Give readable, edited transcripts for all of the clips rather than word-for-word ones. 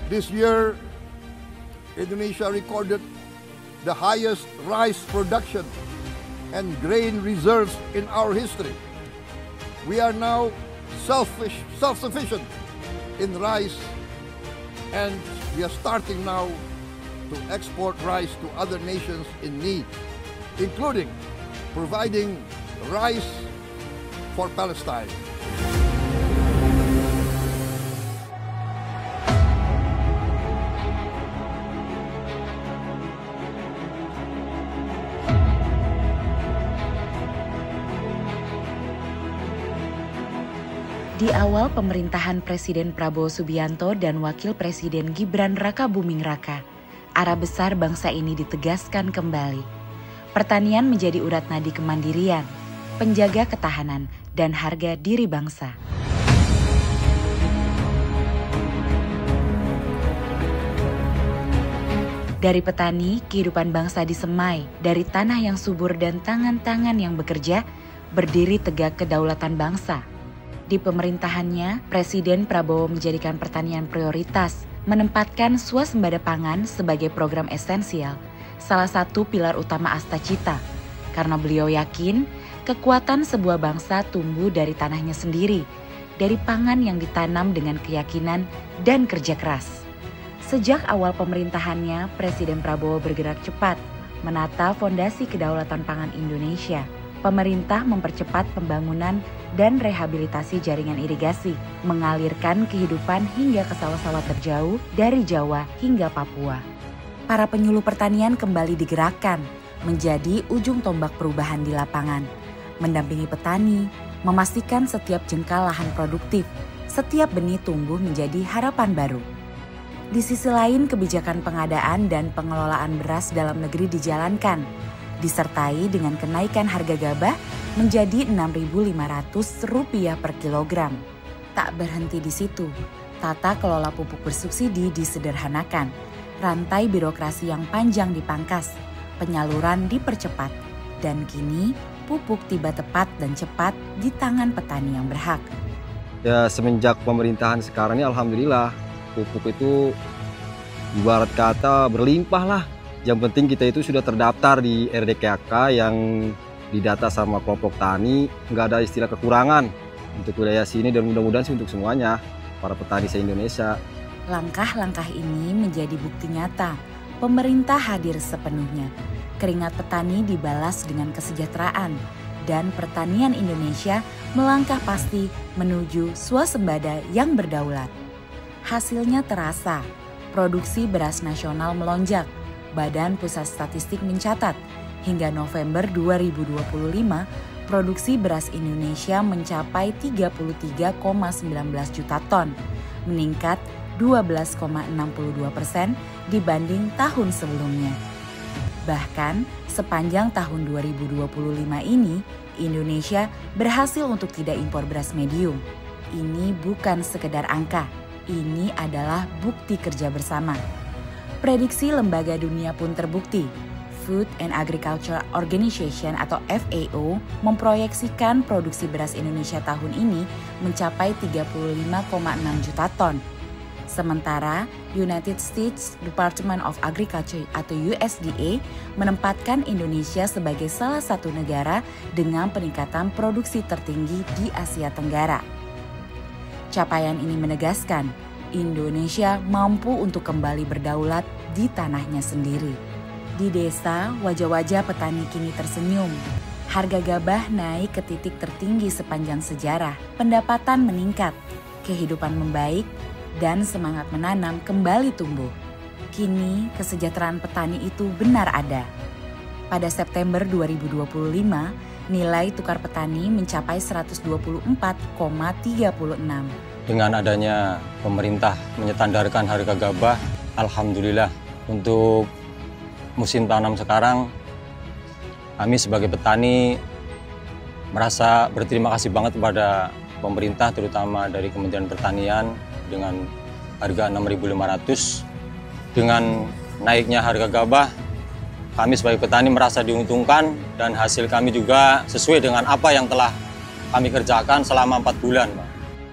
This year, Indonesia recorded the highest rice production and grain reserves in our history. We are now self-sufficient in rice, and we are starting now to export rice to other nations in need, including providing rice for Palestine. Di awal pemerintahan Presiden Prabowo Subianto dan Wakil Presiden Gibran Rakabuming Raka, arah besar bangsa ini ditegaskan kembali. Pertanian menjadi urat nadi kemandirian, penjaga ketahanan, dan harga diri bangsa. Dari petani, kehidupan bangsa disemai. Dari tanah yang subur dan tangan-tangan yang bekerja, berdiri tegak kedaulatan bangsa. Di pemerintahannya, Presiden Prabowo menjadikan pertanian prioritas, menempatkan swasembada pangan sebagai program esensial, salah satu pilar utama Astacita, karena beliau yakin kekuatan sebuah bangsa tumbuh dari tanahnya sendiri, dari pangan yang ditanam dengan keyakinan dan kerja keras. Sejak awal pemerintahannya, Presiden Prabowo bergerak cepat, menata fondasi kedaulatan pangan Indonesia. Pemerintah mempercepat pembangunan dan rehabilitasi jaringan irigasi, mengalirkan kehidupan hingga ke sawah-sawah terjauh dari Jawa hingga Papua. Para penyuluh pertanian kembali digerakkan menjadi ujung tombak perubahan di lapangan, mendampingi petani, memastikan setiap jengkal lahan produktif, setiap benih tumbuh menjadi harapan baru. Di sisi lain, kebijakan pengadaan dan pengelolaan beras dalam negeri dijalankan, disertai dengan kenaikan harga gabah menjadi Rp6.500 per kilogram. Tak berhenti di situ, tata kelola pupuk bersubsidi disederhanakan, rantai birokrasi yang panjang dipangkas, penyaluran dipercepat, dan kini pupuk tiba tepat dan cepat di tangan petani yang berhak. Ya, semenjak pemerintahan sekarang ini alhamdulillah pupuk itu ibarat kata berlimpah lah. Yang penting kita itu sudah terdaftar di RDKK yang didata sama kelompok tani, nggak ada istilah kekurangan untuk wilayah sini, dan mudah-mudahan sih untuk semuanya, para petani se-Indonesia. Langkah-langkah ini menjadi bukti nyata, pemerintah hadir sepenuhnya. Keringat petani dibalas dengan kesejahteraan, dan pertanian Indonesia melangkah pasti menuju swasembada yang berdaulat. Hasilnya terasa, produksi beras nasional melonjak. Badan Pusat Statistik mencatat, hingga November 2025, produksi beras Indonesia mencapai 33,19 juta ton, meningkat 12,62% dibanding tahun sebelumnya. Bahkan, sepanjang tahun 2025 ini, Indonesia berhasil untuk tidak impor beras medium. Ini bukan sekedar angka, ini adalah bukti kerja bersama. Prediksi lembaga dunia pun terbukti. Food and Agriculture Organization atau FAO memproyeksikan produksi beras Indonesia tahun ini mencapai 35,6 juta ton. Sementara United States Department of Agriculture atau USDA menempatkan Indonesia sebagai salah satu negara dengan peningkatan produksi tertinggi di Asia Tenggara. Capaian ini menegaskan Indonesia mampu untuk kembali berdaulat di tanahnya sendiri. Di desa, wajah-wajah petani kini tersenyum. Harga gabah naik ke titik tertinggi sepanjang sejarah. Pendapatan meningkat, kehidupan membaik, dan semangat menanam kembali tumbuh. Kini, kesejahteraan petani itu benar ada. Pada September 2025, nilai tukar petani mencapai 124,36. Dengan adanya pemerintah menyetandarkan harga gabah, alhamdulillah untuk musim tanam sekarang, kami sebagai petani merasa berterima kasih banget kepada pemerintah, terutama dari Kementerian Pertanian dengan harga 6.500. Dengan naiknya harga gabah, kami sebagai petani merasa diuntungkan dan hasil kami juga sesuai dengan apa yang telah kami kerjakan selama 4 bulan, Pak.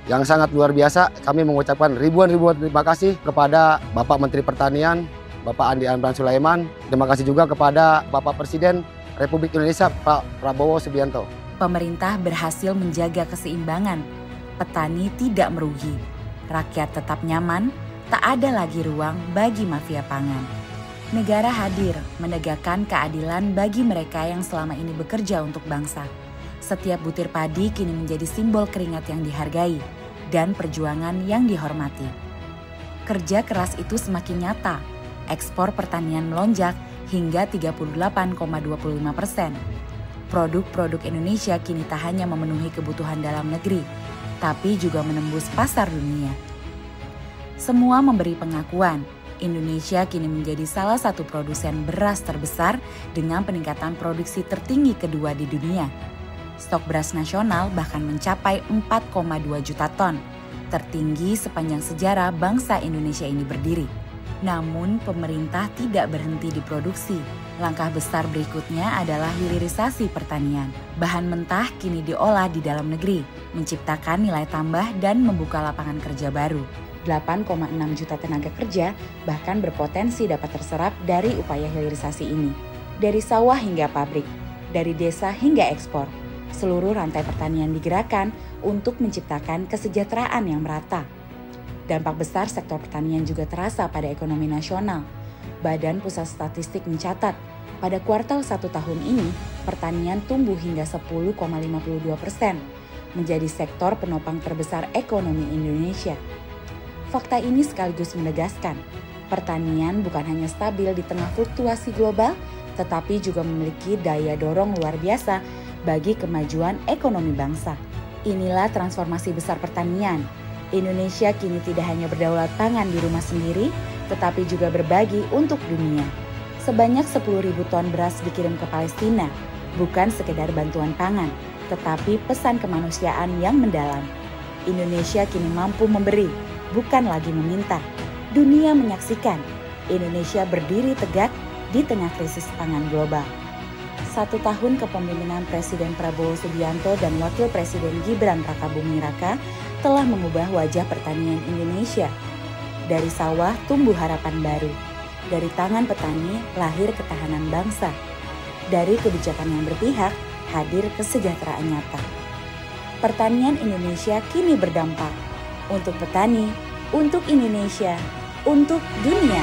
yang sangat luar biasa. Kami mengucapkan ribuan terima kasih kepada Bapak Menteri Pertanian, Bapak Andi Amran Sulaiman. Terima kasih juga kepada Bapak Presiden Republik Indonesia, Pak Prabowo Subianto. Pemerintah berhasil menjaga keseimbangan. Petani tidak merugi. Rakyat tetap nyaman, tak ada lagi ruang bagi mafia pangan. Negara hadir menegakkan keadilan bagi mereka yang selama ini bekerja untuk bangsa. Setiap butir padi kini menjadi simbol keringat yang dihargai dan perjuangan yang dihormati. Kerja keras itu semakin nyata. Ekspor pertanian melonjak hingga 38,25%. Produk-produk Indonesia kini tak hanya memenuhi kebutuhan dalam negeri, tapi juga menembus pasar dunia. Semua memberi pengakuan, Indonesia kini menjadi salah satu produsen beras terbesar dengan peningkatan produksi tertinggi kedua di dunia. Stok beras nasional bahkan mencapai 4,2 juta ton, tertinggi sepanjang sejarah bangsa Indonesia ini berdiri. Namun pemerintah tidak berhenti di produksi. Langkah besar berikutnya adalah hilirisasi pertanian. Bahan mentah kini diolah di dalam negeri, menciptakan nilai tambah dan membuka lapangan kerja baru. 8,6 juta tenaga kerja bahkan berpotensi dapat terserap dari upaya hilirisasi ini. Dari sawah hingga pabrik, dari desa hingga ekspor, seluruh rantai pertanian digerakkan untuk menciptakan kesejahteraan yang merata. Dampak besar sektor pertanian juga terasa pada ekonomi nasional. Badan Pusat Statistik mencatat, pada kuartal 1 tahun ini, pertanian tumbuh hingga 10,52%, menjadi sektor penopang terbesar ekonomi Indonesia. Fakta ini sekaligus menegaskan, pertanian bukan hanya stabil di tengah fluktuasi global, tetapi juga memiliki daya dorong luar biasa bagi kemajuan ekonomi bangsa. Inilah transformasi besar pertanian. Indonesia kini tidak hanya berdaulat pangan di rumah sendiri, tetapi juga berbagi untuk dunia. Sebanyak 10.000 ton beras dikirim ke Palestina, bukan sekedar bantuan pangan, tetapi pesan kemanusiaan yang mendalam. Indonesia kini mampu memberi, bukan lagi meminta. Dunia menyaksikan Indonesia berdiri tegak di tengah krisis pangan global. 1 tahun kepemimpinan Presiden Prabowo Subianto dan Wakil Presiden Gibran Rakabuming Raka telah mengubah wajah pertanian Indonesia. Dari sawah tumbuh harapan baru. Dari tangan petani lahir ketahanan bangsa. Dari kebijakan yang berpihak hadir kesejahteraan nyata. Pertanian Indonesia kini berdampak untuk petani, untuk Indonesia, untuk dunia.